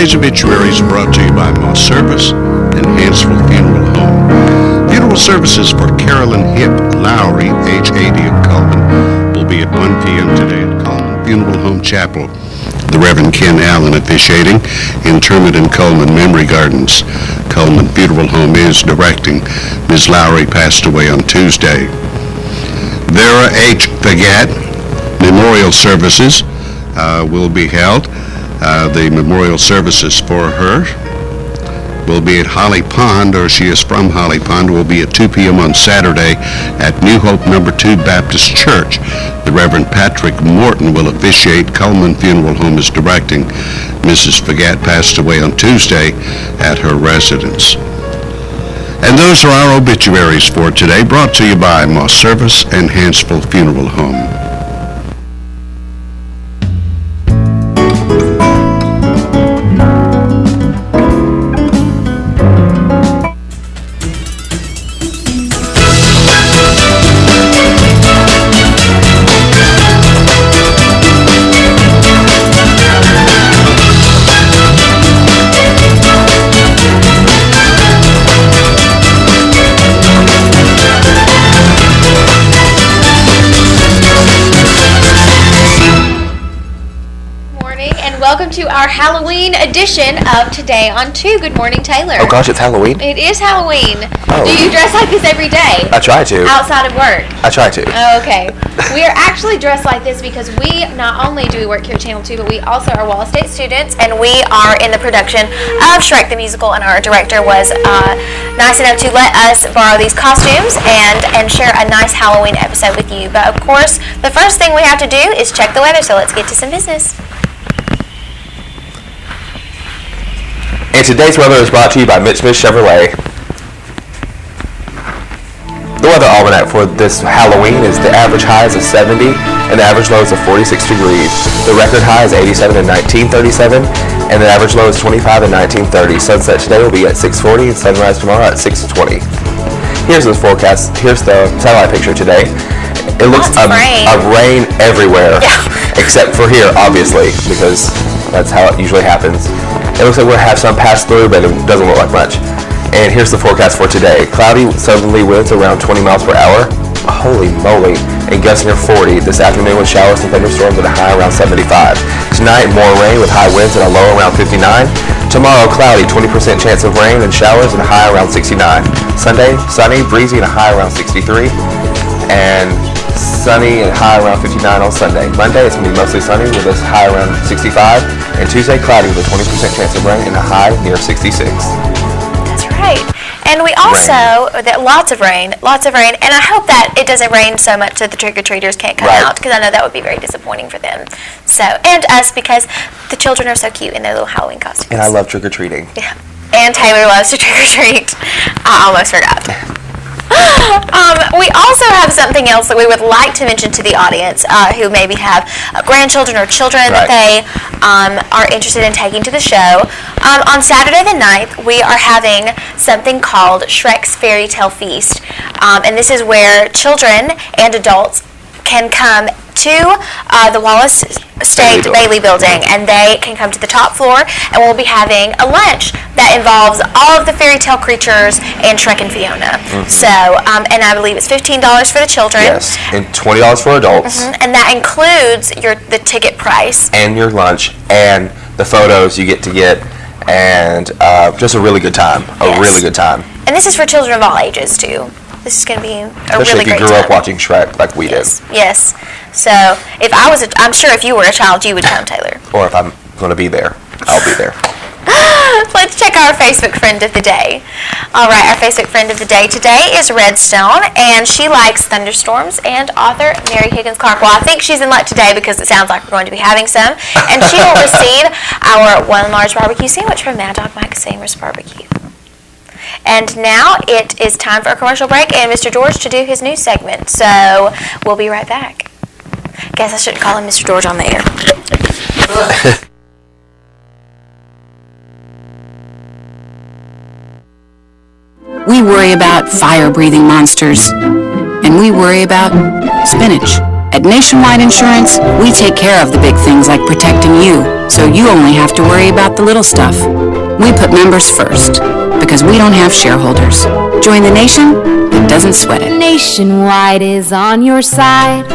Today's obituaries are brought to you by Moss Service and Hansville Funeral Home. Funeral services for Carolyn Hip Lowry, age 80 of Coleman, will be at 1 p.m. today at Coleman Funeral Home Chapel. The Reverend Ken Allen officiating. Interment in Coleman Memory Gardens. Coleman Funeral Home is directing. Ms. Lowry passed away on Tuesday. Vera H. Fagat memorial services will be held. The memorial services for her will be at Holly Pond, or she is from Holly Pond, will be at 2 p.m. on Saturday at New Hope No. 2 Baptist Church. The Reverend Patrick Morton will officiate. Coleman Funeral Home is directing. Mrs. Fagat passed away on Tuesday at her residence. And those are our obituaries for today, brought to you by Moss Service and Hansville Funeral Home. Welcome to our Halloween edition of Today on 2. Good morning, Taylor. Oh gosh, it's Halloween? It is Halloween. Oh. Do you dress like this every day? I try to. Outside of work? I try to. Oh, okay. We are actually dressed like this because we not only do we work here at Channel 2, but we also are Wallace State students, and we are in the production of Shrek the Musical, and our director was nice enough to let us borrow these costumes and share a nice Halloween episode with you. But of course, the first thing we have to do is check the weather, so let's get to some business. And today's weather is brought to you by Mitch Smith Chevrolet. The weather almanac for this Halloween is the average high is 70 and the average low is 46 degrees. The record high is 87 in 1937 and the average low is 25 in 1930. Sunset today will be at 6:40 and sunrise tomorrow at 6:20. Here's the forecast. Here's the satellite picture today. It looks a rain everywhere, except for here, obviously, because that's how it usually happens. It looks like we'll have some pass through, but it doesn't look like much. And here's the forecast for today. Cloudy southerly winds around 20 miles per hour. Holy moly. And gusts near 40. This afternoon with showers and thunderstorms at a high around 75. Tonight, more rain with high winds and a low around 59. Tomorrow, cloudy, 20% chance of rain and showers and a high around 69. Sunday, sunny, breezy and a high around 63. And sunny and high around 59 on Sunday. Monday, it's going to be mostly sunny with a high around 65. And Tuesday, cloudy with a 20% chance of rain and a high near 66. That's right. And we also, lots of rain, and I hope that it doesn't rain so much that the trick-or-treaters can't come out, because I know that would be very disappointing for them. So, and us, because the children are so cute in their little Halloween costumes. And I love trick-or-treating. Yeah. And Taylor loves to trick-or-treat. I almost forgot. We also have something else that we would like to mention to the audience who maybe have grandchildren or children that they are interested in taking to the show. On Saturday the 9th, we are having something called Shrek's Fairy Tale Feast. And this is where children and adults can come to the Wallace State Bailey building, and they can come to the top floor, and we'll be having a lunch that involves all of the fairy tale creatures and Shrek and Fiona. So, and I believe it's $15 for the children. Yes, and $20 for adults. And that includes the ticket price. And your lunch, and the photos you get to get, and just a really good time. Really good time. And this is for children of all ages, too. This is going to be a Especially really great time. if you grew up watching Shrek like we did. Yes. So, if I was, I'm sure if you were a child, you would come, Taylor. Or if I'm going to be there, I'll be there. Let's check our Facebook friend of the day. All right, our Facebook friend of the day today is Redstone, and she likes thunderstorms and author Mary Higgins Clark. Well, I think she's in luck today because it sounds like we're going to be having some, and she will receive our one large barbecue sandwich from Mad Dog Mike Samers Barbecue. And now it is time for a commercial break and Mr. George to do his news segment. So we'll be right back. Guess I shouldn't call him Mr. George on the air. We worry about fire-breathing monsters, and we worry about spinach. At Nationwide Insurance, we take care of the big things like protecting you, so you only have to worry about the little stuff. We put members first, because we don't have shareholders. Join the nation that doesn't sweat it. Nationwide is on your side.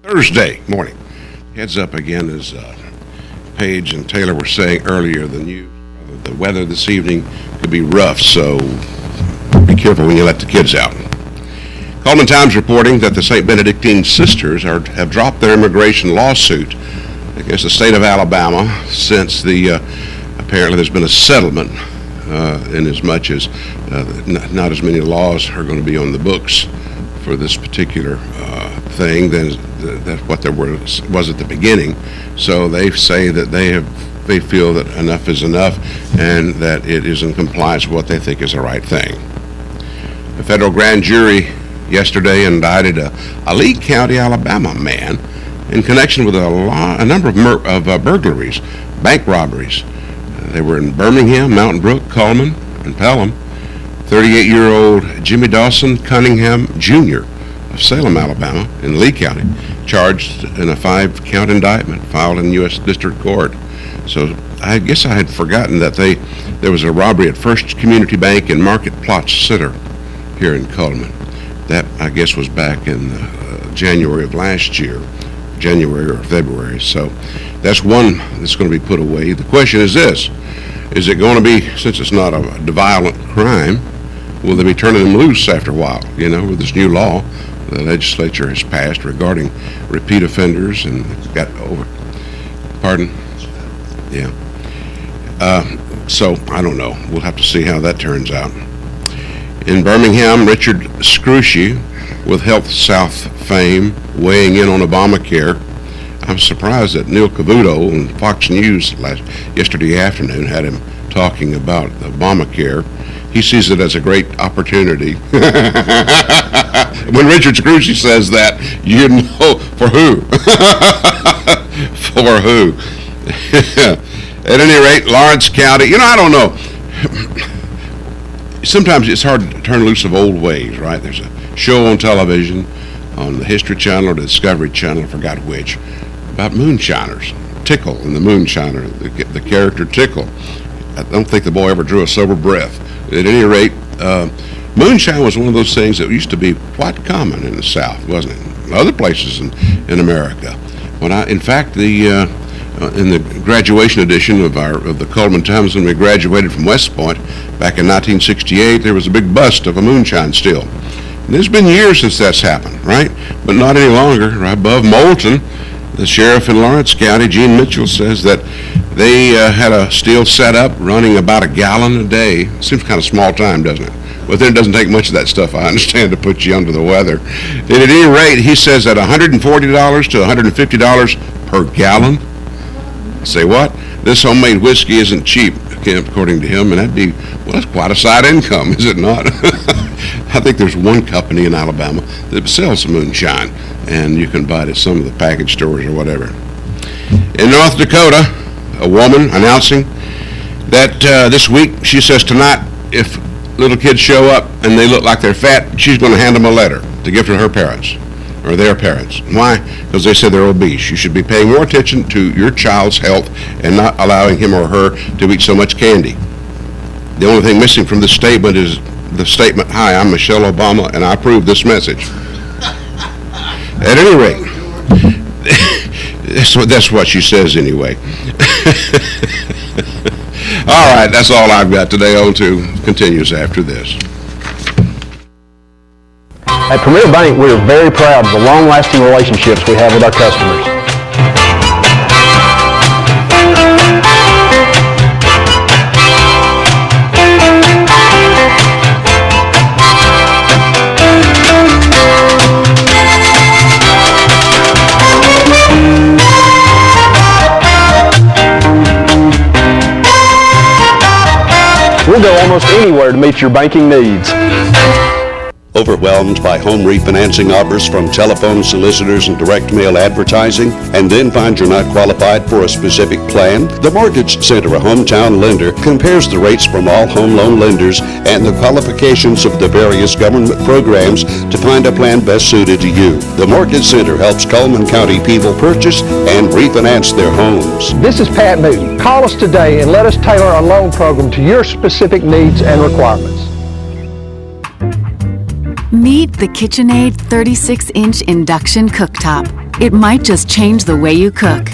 Thursday morning. Heads up again, as Paige and Taylor were saying earlier, the weather this evening could be rough, so be careful when you let the kids out. Coleman Times reporting that the St. Benedictine Sisters have dropped their immigration lawsuit against the state of Alabama since apparently there's been a settlement in as much as not as many laws are going to be on the books for this particular thing than what there was at the beginning. So they say that they feel that enough is enough and that it is in compliance with what they think is the right thing. The federal grand jury yesterday indicted a Lee County, Alabama man in connection with a number of burglaries, bank robberies. They were in Birmingham, Mountain Brook, Coleman, and Pelham. 38-year-old Jimmy Dawson Cunningham Jr. of Salem, Alabama, in Lee County, charged in a 5-count indictment filed in U.S. District Court. So I guess I had forgotten that there was a robbery at First Community Bank in Market Plot Center here in Coleman. That, I guess, was back in January of last year, January or February. So that's one that's going to be put away. The question is this: is it going to be, since it's not a violent crime, will they be turning them loose after a while? You know, with this new law the legislature has passed regarding repeat offenders, and it's got over. Pardon? Yeah. So I don't know. We'll have to see how that turns out. In Birmingham, Richard Scrushy, with Health South fame, weighing in on Obamacare. I'm surprised that Neil Cavuto on Fox News yesterday afternoon had him talking about Obamacare. He sees it as a great opportunity. When Richard Scrushy says that, you know for who. For who. At any rate, Lawrence County, I don't know. Sometimes it's hard to turn loose of old ways, right? There's a show on television, on the History Channel or the Discovery Channel, I forgot which, about moonshiners. Tickle in the moonshiner, the character Tickle. I don't think the boy ever drew a sober breath. At any rate, moonshine was one of those things that used to be quite common in the South, wasn't it? Other places in America. In fact, in the graduation edition of the Coleman Times, when we graduated from West Point back in 1968, there was a big bust of a moonshine still. And there's been years since that's happened, right? But not any longer. Right above Moulton, the sheriff in Lawrence County, Gene Mitchell, says that they had a still set up running about a gallon a day. Seems kind of small time, doesn't it? But then it doesn't take much of that stuff, I understand, to put you under the weather. And at any rate, he says that $140 to $150 per gallon. Say what? This homemade whiskey isn't cheap, according to him, and that's quite a side income, is it not? I think there's one company in Alabama that sells moonshine, and you can buy it at some of the package stores or whatever. In North Dakota, a woman announcing that this week, she says tonight, if little kids show up and they look like they're fat, she's going to hand them a letter to give to her parents. Or their parents. Why? Because they said they're obese. You should be paying more attention to your child's health and not allowing him or her to eat so much candy. The only thing missing from this statement is the statement, "Hi, I'm Michelle Obama, and I approve this message." At any rate, that's what she says anyway. All right, that's all I've got today. On to continues after this. At Premier Bank, we are very proud of the long-lasting relationships we have with our customers. anywhere to meet your banking needs. Overwhelmed by home refinancing offers from telephone solicitors and direct mail advertising, and then find you're not qualified for a specific plan? The Mortgage Center, a hometown lender, compares the rates from all home loan lenders and the qualifications of the various government programs to find a plan best suited to you. The Mortgage Center helps Coleman County people purchase and refinance their homes. This is Pat Newton. Call us today and let us tailor our loan program to your specific needs and requirements. Meet the KitchenAid 36-inch induction cooktop. It might just change the way you cook.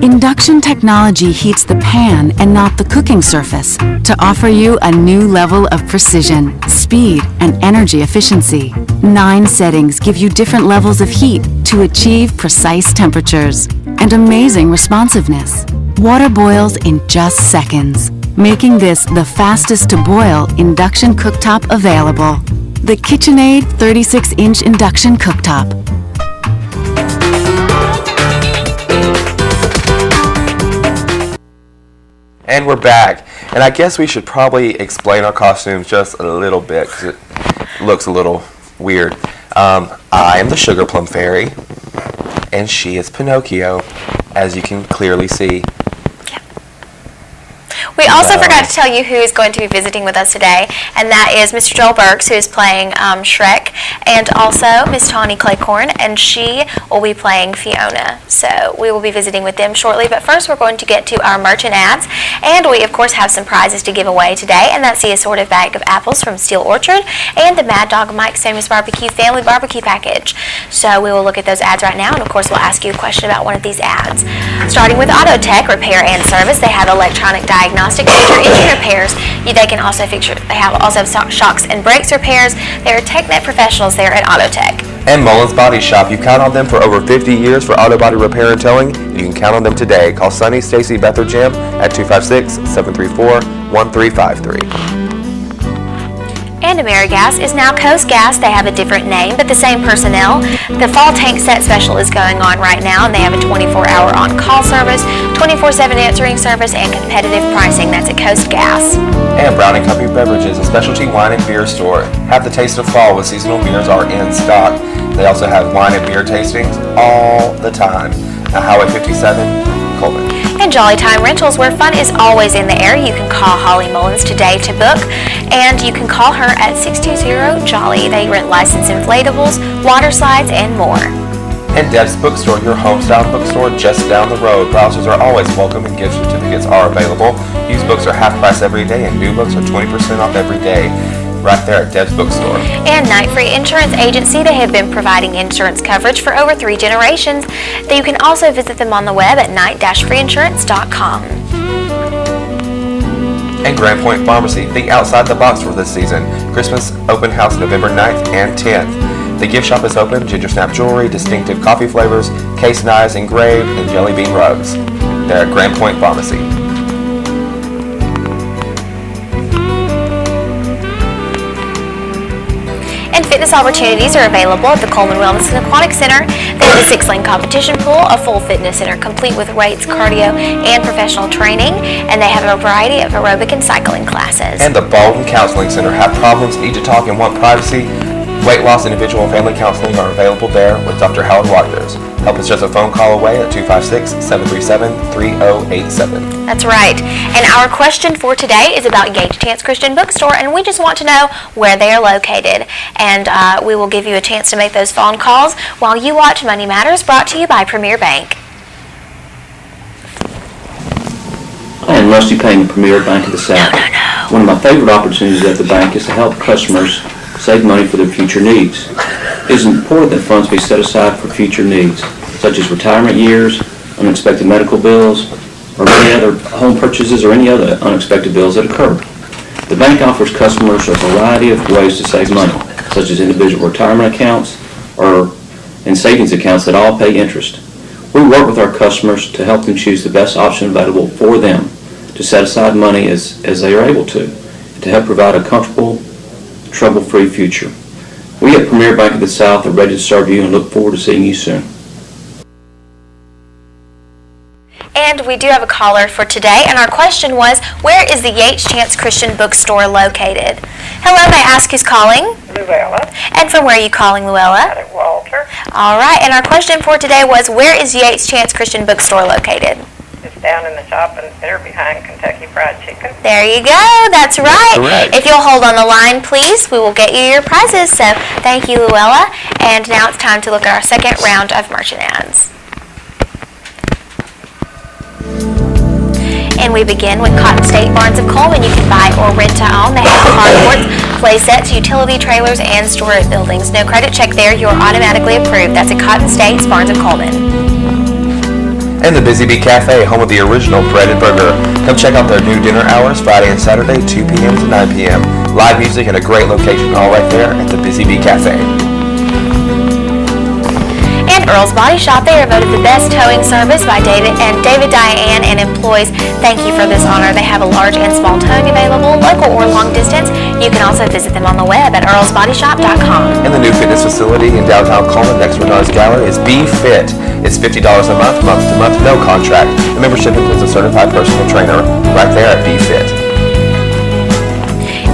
Induction technology heats the pan and not the cooking surface to offer you a new level of precision, speed, and energy efficiency. 9 settings give you different levels of heat to achieve precise temperatures and amazing responsiveness. Water boils in just seconds, making this the fastest to boil induction cooktop available. The KitchenAid 36-inch induction cooktop. And we're back. And I guess we should probably explain our costumes just a little bit because it looks a little weird. I am the Sugar Plum Fairy, and she is Pinocchio, as you can clearly see. We also forgot to tell you who is going to be visiting with us today, and that is Mr. Joel Burks, who is playing Shrek, and also Miss Tawny Claycorn, and she will be playing Fiona. So we will be visiting with them shortly, but first we're going to get to our merchant ads, and we of course have some prizes to give away today, and that's the assorted bag of apples from Steel Orchard and the Mad Dog Mike's Famous Barbecue Family Barbecue Package. So we will look at those ads right now, and of course we'll ask you a question about one of these ads. Starting with Auto Tech Repair and Service, they have electronic diagnostics, major engine repairs. They can also have shocks and brakes repairs. They're TechNet professionals there at Auto Tech. And Mullins Body Shop. You count on them for over 50 years for auto body repair and towing. You can count on them today. Call Sunny, Stacy, Beth, or Jim at 256-734-1353. And AmeriGas is now Coast Gas. They have a different name, but the same personnel. The fall tank set special is going on right now, and they have a 24-hour on-call service, 24/7 answering service, and competitive pricing. That's at Coast Gas. And Brown & Company Beverages, a specialty wine and beer store. Have the taste of fall with seasonal beers are in stock. They also have wine and beer tastings all the time. At Highway 57, Coleman. And Jolly Time Rentals, where fun is always in the air. You can call Holly Mullins today to book, and you can call her at 620-JOLLY. They rent licensed inflatables, water slides, and more. And Deb's Bookstore, your home-style bookstore just down the road. Browsers are always welcome, and gift certificates are available. Used books are half price every day, and new books are 20% off every day. Right there at Deb's Bookstore. And Night Free Insurance Agency, they have been providing insurance coverage for over 3 generations. You can also visit them on the web at night-freeinsurance.com. And Grand Point Pharmacy, think outside the box for this season. Christmas open house November 9th and 10th. The gift shop is open, ginger snap jewelry, distinctive coffee flavors, case knives engraved, and jelly bean rugs. They're at Grand Point Pharmacy. And fitness opportunities are available at the Coleman Wellness and Aquatic Center. They have a 6-lane competition pool, a full fitness center complete with weights, cardio, and professional training. And they have a variety of aerobic and cycling classes. And the Baldwin Counseling Center. Have problems, need to talk, and want privacy? Weight loss, individual, and family counseling are available there with Dr. Howard Waters. Help is just a phone call away at 256-737-3087. That's right. And our question for today is about Gage Chance Christian Bookstore, and we just want to know where they are located. And we will give you a chance to make those phone calls while you watch Money Matters, brought to you by Premier Bank. I am Rusty Payne, Premier Bank of the South. One of my favorite opportunities at the bank is to help customers save money for their future needs. It is important that funds be set aside for future needs, such as retirement years, unexpected medical bills, or any other home purchases or any other unexpected bills that occur. The bank offers customers a variety of ways to save money, such as individual retirement accounts and savings accounts that all pay interest. We work with our customers to help them choose the best option available for them to set aside money as they are able to help provide a comfortable, trouble-free future. We at Premier Bank of the South are ready to serve you and look forward to seeing you soon. And we do have a caller for today, and our question was, where is the Yates Chance Christian Bookstore located? Hello, may I ask who's calling? Luella. And from where are you calling, Luella? Out of Walter. All right, and our question for today was, where is Yates Chance Christian Bookstore located? It's down in the shopping center behind Kentucky Fried Chicken. There you go, that's right. Correct. If you'll hold on the line, please, we will get you your prizes. So thank you, Luella. And now it's time to look at our second round of merchant ads. And we begin with Cotton State Barns of Coleman. You can buy or rent to own. They have carports, play sets, utility trailers, and storage buildings. No credit check there. You're automatically approved. That's at Cotton State Barns of Coleman. And the Busy Bee Cafe, home of the original breaded burger. Come check out their new dinner hours, Friday and Saturday, 2 p.m. to 9 p.m. Live music and a great location all right there at the Busy Bee Cafe. And Earl's Body Shop, they are voted the best towing service by David Diane and employees. Thank you for this honor. They have a large and small towing available, local or long distance. You can also visit them on the web at earlsbodyshop.com. And the new fitness facility in downtown Coleman next to Renard's Gallery is Be Fit. It's $50 a month, month to month, no contract. The membership includes a certified personal trainer right there at Be Fit.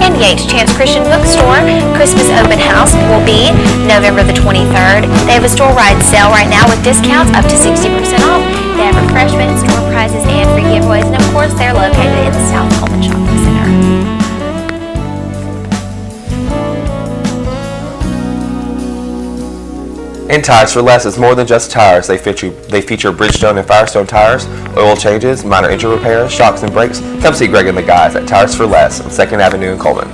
And Yates Chance Christian Bookstore Christmas open house will be November the 23rd. They have a store-wide sale right now with discounts up to 60% off. They have refreshments, store prizes, and free giveaways. And of course, they're located in the South Coleman Shopping Center. And Tires for Less is more than just tires. They feature Bridgestone and Firestone tires, oil changes, minor engine repairs, shocks and brakes. Come see Greg and the guys at Tires for Less on 2nd Avenue in Coleman.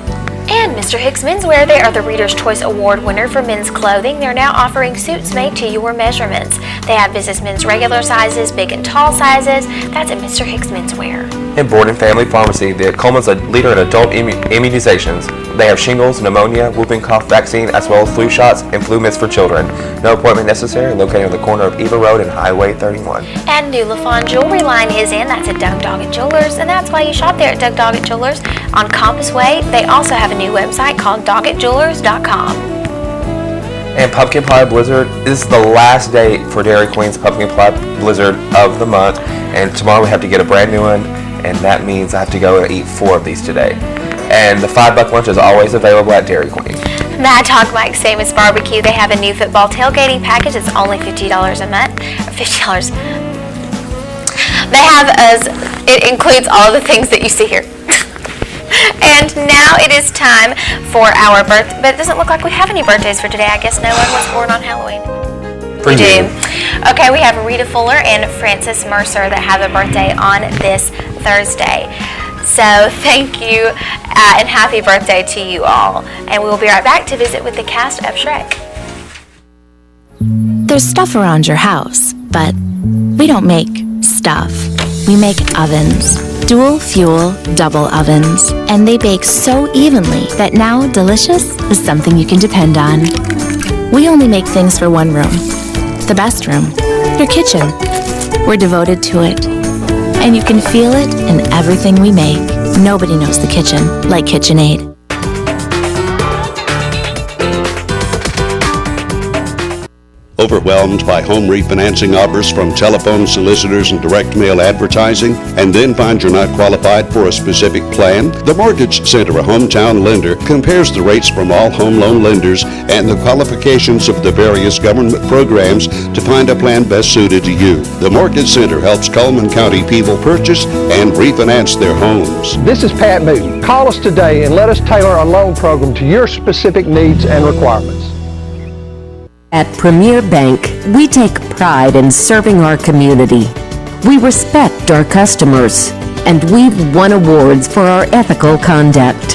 And Mr. Hicks Menswear, they are the Reader's Choice Award winner for men's clothing. They're now offering suits made to your measurements. They have businessmen's regular sizes, big and tall sizes. That's at Mr. Hicks Menswear. And Board and Family Pharmacy, the Coleman's a leader in adult immunizations. They have shingles, pneumonia, whooping cough vaccine, as well as flu shots and flu mist for children. No appointment necessary, located on the corner of Eva Road and Highway 31. And New LaFawn Jewelry line is in. That's at Doug Doggett Jewelers, and that's why you shop there at Doug Doggett Jewelers on Compass Way. They also have a new website called doggettjewelers.com. And Pumpkin Pie Blizzard, this is the last day for Dairy Queen's Pumpkin Pie Blizzard of the month. And tomorrow we have to get a brand new one, and that means I have to go and eat 4 of these today. And the $5 lunch is always available at Dairy Queen. Mad Dog Mike's Famous Barbecue, they have a new football tailgating package. It's only $50 a month. $50. They have it includes all the things that you see here. And now it is time for our birthday, but it doesn't look like we have any birthdays for today. I guess no one was born on Halloween. For you. Okay, we have Rita Fuller and Francis Mercer that have a birthday on this Thursday. So thank you and happy birthday to you all. And we will be right back to visit with the cast of Shrek. There's stuff around your house, but we don't make stuff. We make ovens. Dual fuel, double ovens. And they bake so evenly that now delicious is something you can depend on. We only make things for one room. The best room. Your kitchen. We're devoted to it. And you can feel it in everything we make. Nobody knows the kitchen like KitchenAid. Overwhelmed by home refinancing offers from telephone solicitors and direct mail advertising, and then find you're not qualified for a specific plan? The Mortgage Center, a hometown lender, compares the rates from all home loan lenders and the qualifications of the various government programs to find a plan best suited to you. The Mortgage Center helps Coleman County people purchase and refinance their homes. This is Pat Newton. Call us today and let us tailor a loan program to your specific needs and requirements. At Premier Bank, we take pride in serving our community. We respect our customers, and we've won awards for our ethical conduct.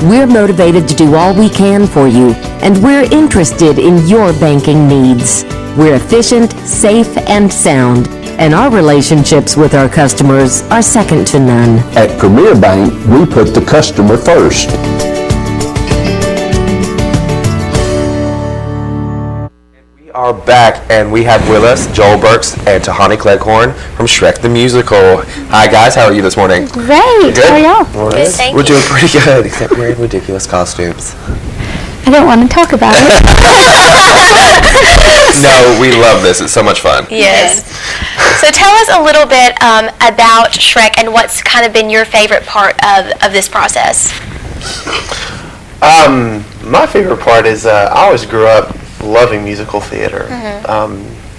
We're motivated to do all we can for you, and we're interested in your banking needs. We're efficient, safe, and sound, and our relationships with our customers are second to none. At Premier Bank, we put the customer first. Are back, and we have with us Joel Burks and Tahani Cleghorn from Shrek the Musical. Hi guys, how are you this morning? Great. Good? How are y'all? Good, thank We're you. doing pretty good, except wearing ridiculous costumes. I don't want to talk about it. No, we love this. It's so much fun. Yes. So tell us a little bit about Shrek and what's kind of been your favorite part of this process. My favorite part is I always grew up loving musical theater.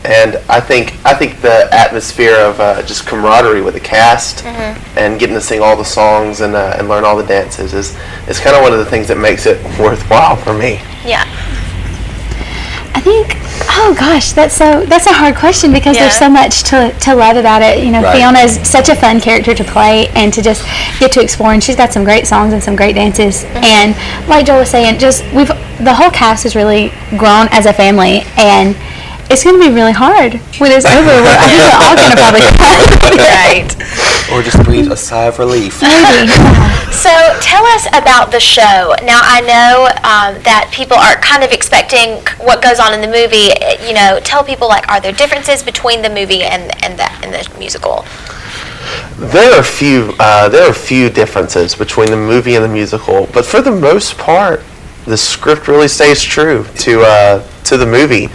And I think the atmosphere of just camaraderie with the cast and getting to sing all the songs and learn all the dances is kind of one of the things that makes it worthwhile for me. Yeah. I think, oh gosh, that's a hard question because there's so much to love about it. You know, Fiona is such a fun character to play and to just get to explore, and she's got some great songs and some great dances. And like Joel was saying, the whole cast has really grown as a family, and it's going to be really hard when it's over. I think we're all going to probably cry. Right. Or just breathe a sigh of relief. Maybe. So tell us about the show. Now I know that people are kind of expecting what goes on in the movie. You know, tell people, like, are there differences between the movie and the musical? There are a few differences between the movie and the musical, but for the most part, the script really stays true to the movie.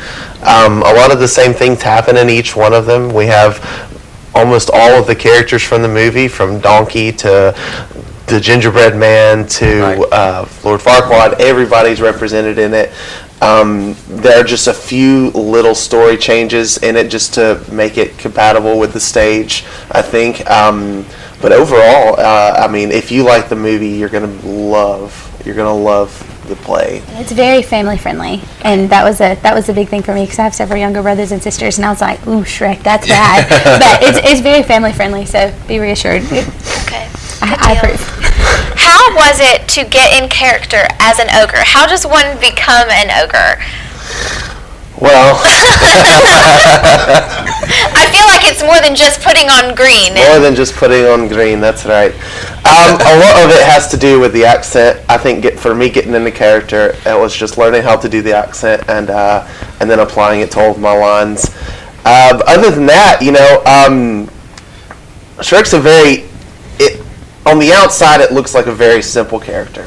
A lot of the same things happen in each one of them. We have almost all of the characters from the movie, from Donkey to the Gingerbread Man to Lord Farquaad. Everybody's represented in it. There are just a few little story changes in it just to make it compatible with the stage, I think. But overall, I mean, if you like the movie, you're gonna love the play. It's very family friendly, and that was a big thing for me because I have several younger brothers and sisters, and I was like, "Ooh, Shrek, that's bad." But it's very family friendly, so be reassured. Okay. I approve. How was it to get in character as an ogre? How does one become an ogre? Well, I feel like it's more than just putting on green. More than just putting on green, that's right. A lot of it has to do with the accent. I think for me, getting into character, it was just learning how to do the accent and then applying it to all of my lines. Other than that, you know, Shrek's on the outside, it looks like a very simple character.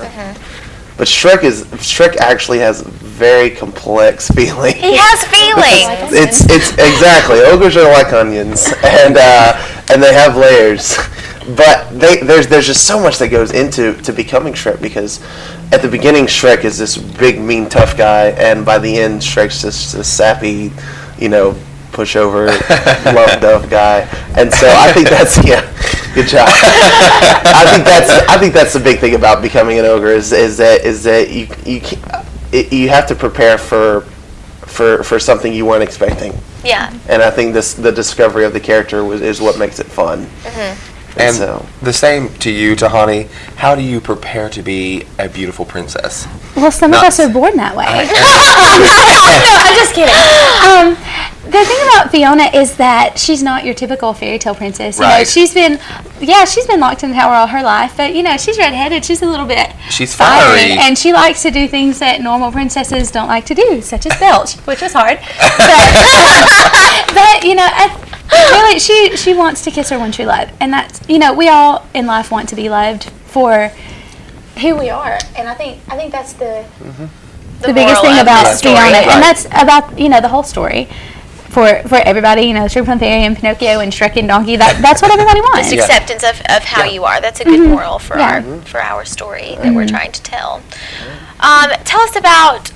But Shrek actually has very complex feelings. He has feelings. It's exactly. Ogres are like onions, and they have layers. But there's just so much that goes into becoming Shrek, because at the beginning Shrek is this big, mean, tough guy, and by the end Shrek's just a sappy, you know, pushover, love dove guy. And so I think that's good job. I think that's the big thing about becoming an ogre is that you have to prepare for something you weren't expecting. Yeah. And I think the discovery of the character is what makes it fun. And so, the same to you, Tahani. How do you prepare to be a beautiful princess? Well, some of us are born that way. No, I'm just kidding. The thing about Fiona is that she's not your typical fairy tale princess. You know, she's been locked in the tower all her life, but you know, she's redheaded. She's a little bit fiery, and she likes to do things that normal princesses don't like to do, such as belch, which was hard. But you know, really, she wants to kiss her one true love, and that's, you know, we all in life want to be loved for who we are, and I think that's the biggest thing about Fiona, and that's about, you know, the whole story. For everybody, you know, Shrek Fairy and Pinocchio and Shrek and Donkey, that's what everybody wants. This acceptance of how you are. That's a good moral for our story that we're trying to tell. Tell us about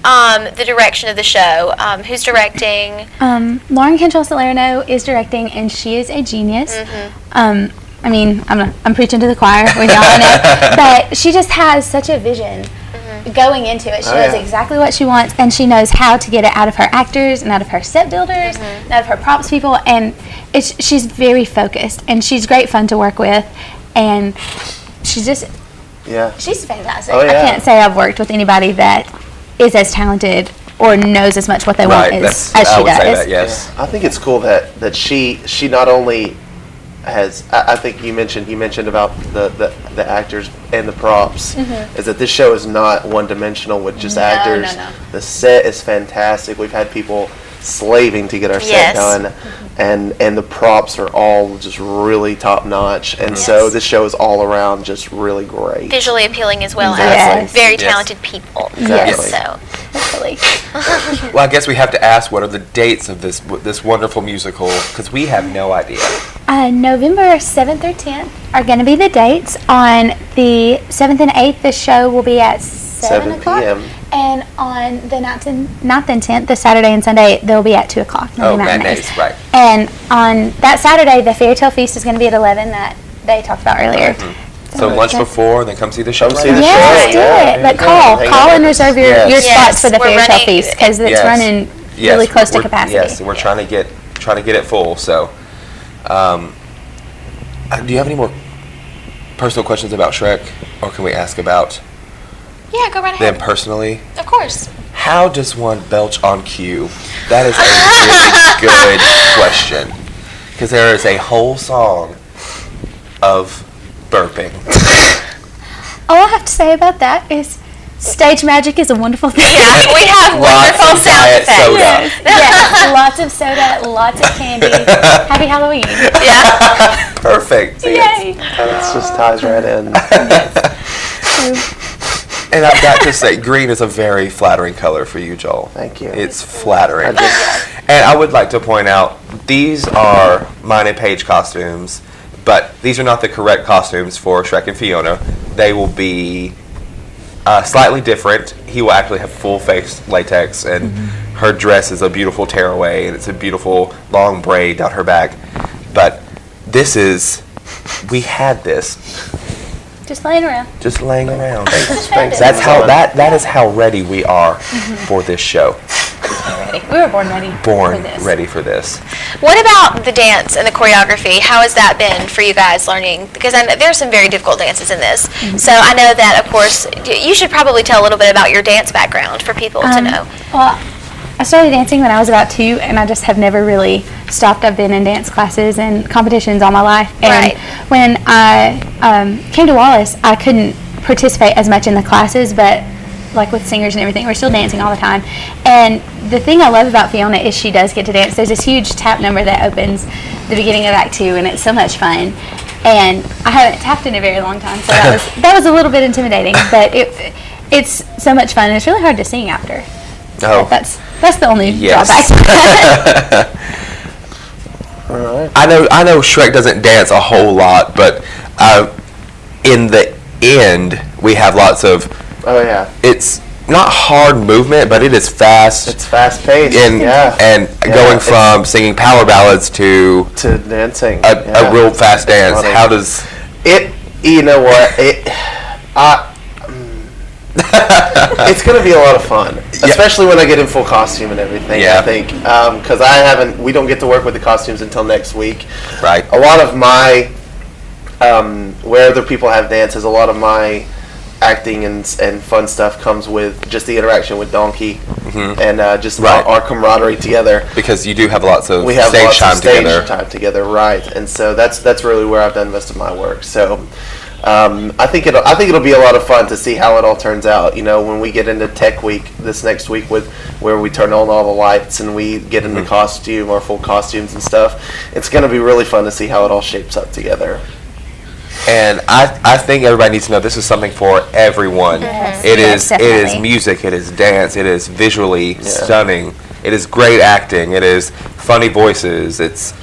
the direction of the show. Who's directing? Lauren Cantrell-Salerno is directing, and she is a genius. I mean, I'm preaching to the choir with y'all on it, but she just has such a vision. Going into it, she knows exactly what she wants, and she knows how to get it out of her actors and out of her set builders and out of her props people, and she's very focused, and she's great fun to work with, and she's fantastic. I can't say I've worked with anybody that is as talented or knows as much what they want as she does. I think it's cool that she not only has, I think you mentioned about the actors and the props, is that this show is not one-dimensional with just actors. No. The set is fantastic. We've had people slaving to get our set done, and the props are all just really top notch, and so this show is all around just really great. Visually appealing as well as very talented people. Exactly. So, hopefully. Well, I guess we have to ask, what are the dates of this wonderful musical? Because we have no idea. November 7th through 10th are going to be the dates. On the 7th and 8th, the show will be at 7 o'clock. p.m. And on the 9th and 10th, the Saturday and Sunday, they'll be at 2 o'clock. Matinees, right. And on that Saturday, the Fairy Tale Feast is going to be at 11 that they talked about earlier. So lunch before, then come see the show. Let's do it. But call and reserve your spots for the Fairy Tale Feast because it's running really close to capacity. Yes, we're trying to get it full. So, do you have any more personal questions about Shrek, or can we ask about? Yeah, go right ahead. Them personally? Of course. How does one belch on cue? That is a really good question. Because there is a whole song of burping. All I have to say about that is stage magic is a wonderful thing. Yeah, we have wonderful sound effects. Yes, lots of soda, lots of candy. Happy Halloween. Yeah. Perfect. Yay. That just ties right in. And I've got to say, green is a very flattering color for you, Joel. Thank you. It's flattering. And I would like to point out, these are mine and Paige costumes, but these are not the correct costumes for Shrek and Fiona. They will be slightly different. He will actually have full face latex, and her dress is a beautiful tearaway, and it's a beautiful long braid down her back. But this is, we had this. Just laying around. Just laying around. That's how that is how ready we are for this show. We were born ready. Ready for this. What about the dance and the choreography? How has that been for you guys learning? Because there are some very difficult dances in this. So I know that, of course, you should probably tell a little bit about your dance background for people to know. Well, I started dancing when I was about 2, and I just have never really stopped. I've been in dance classes and competitions all my life. And when I came to Wallace, I couldn't participate as much in the classes, but like with singers and everything, we're still dancing all the time. And the thing I love about Fiona is she does get to dance. There's this huge tap number that opens the beginning of Act 2, and it's so much fun. And I haven't tapped in a very long time, so that was a little bit intimidating, but it's so much fun, and it's really hard to sing after. Oh, that's the only drawback. All right. I know Shrek doesn't dance a whole lot, but in the end, we have lots of. Oh yeah. It's not hard movement, but it is fast. It's fast paced. And going from singing power ballads to dancing, a real fast dance. How does it? You know what? It's going to be a lot of fun, especially when I get in full costume and everything. I think because we don't get to work with the costumes until next week. Right. A lot of my where other people have dances, a lot of my acting and fun stuff comes with just the interaction with Donkey and just our camaraderie together. Because you do have lots of stage time together, right? And so that's really where I've done most of my work. So. I think it'll be a lot of fun to see how it all turns out. You know, when we get into Tech Week this next week, where we turn on all the lights and we get into costume, our full costumes and stuff, it's going to be really fun to see how it all shapes up together. And I think everybody needs to know this is something for everyone. It is music, it is dance, it is visually stunning, it is great acting, it is funny voices, it's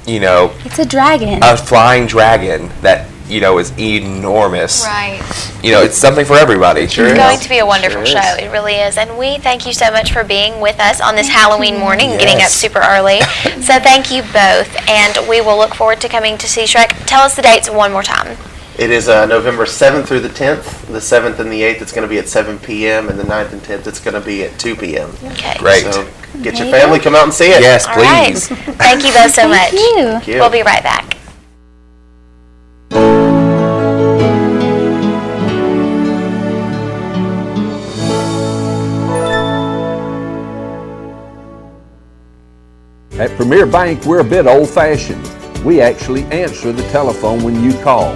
it's a dragon, a flying dragon that is enormous. Right. It's something for everybody. It's going to be a wonderful show. It really is. And we thank you so much for being with us on this Halloween morning, getting up super early. So thank you both. And we will look forward to coming to see Shrek. Tell us the dates one more time. It is November 7th through the 10th. The 7th and the 8th, it's going to be at 7 p.m. And the 9th and 10th, it's going to be at 2 p.m. Okay. Great. So get your family, come out and see it. Yes, please. All right. Thank you both so much. Thank you. We'll be right back. At Premier Bank, we're a bit old-fashioned. We actually answer the telephone when you call.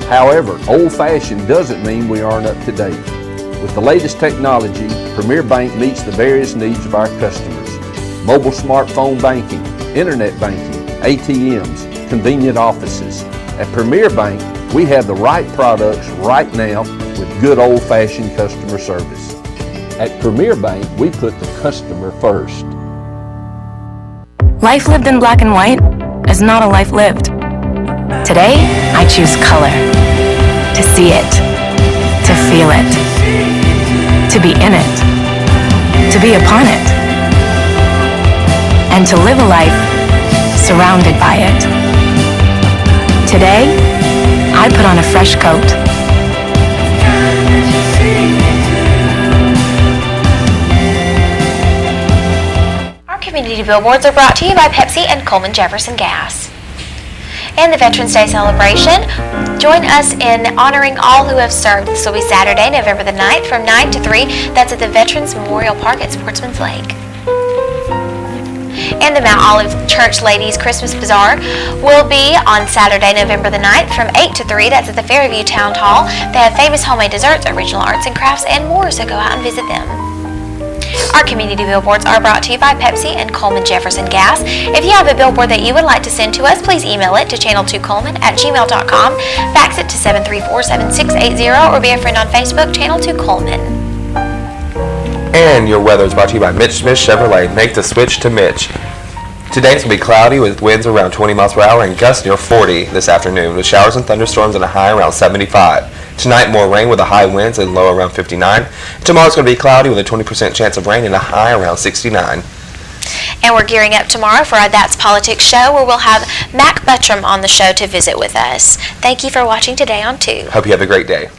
However, old-fashioned doesn't mean we aren't up to date. With the latest technology, Premier Bank meets the various needs of our customers. mobile smartphone banking, internet banking, ATMs, convenient offices. At Premier Bank, we have the right products right now with good old-fashioned customer service. At Premier Bank, we put the customer first. Life lived in black and white is not a life lived. Today, I choose color. To see it. To feel it. To be in it. To be upon it. And to live a life surrounded by it. Today, I put on a fresh coat. Our community billboards are brought to you by Pepsi and Coleman Jefferson Gas. And the Veterans Day celebration, join us in honoring all who have served. This will be Saturday, November the 9th from 9 to 3. That's at the Veterans Memorial Park at Sportsman's Lake. And the Mount Olive Church Ladies Christmas Bazaar will be on Saturday, November the 9th from 8 to 3. That's at the Fairview Town Hall. They have famous homemade desserts, original arts and crafts, and more, so go out and visit them. Our community billboards are brought to you by Pepsi and Coleman Jefferson Gas. If you have a billboard that you would like to send to us, please email it to channel2coleman@gmail.com, fax it to 734-7680, or be a friend on Facebook, Channel 2 Coleman. And your weather is brought to you by Mitch Smith Chevrolet. Make the switch to Mitch. Today it's going to be cloudy with winds around 20 miles per hour and gusts near 40 this afternoon, with showers and thunderstorms and a high around 75. Tonight, more rain with a high winds and low around 59. Tomorrow it's going to be cloudy with a 20% chance of rain and a high around 69. And we're gearing up tomorrow for our That's Politics show, where we'll have Mac Buttram on the show to visit with us. Thank you for watching today on 2. Hope you have a great day.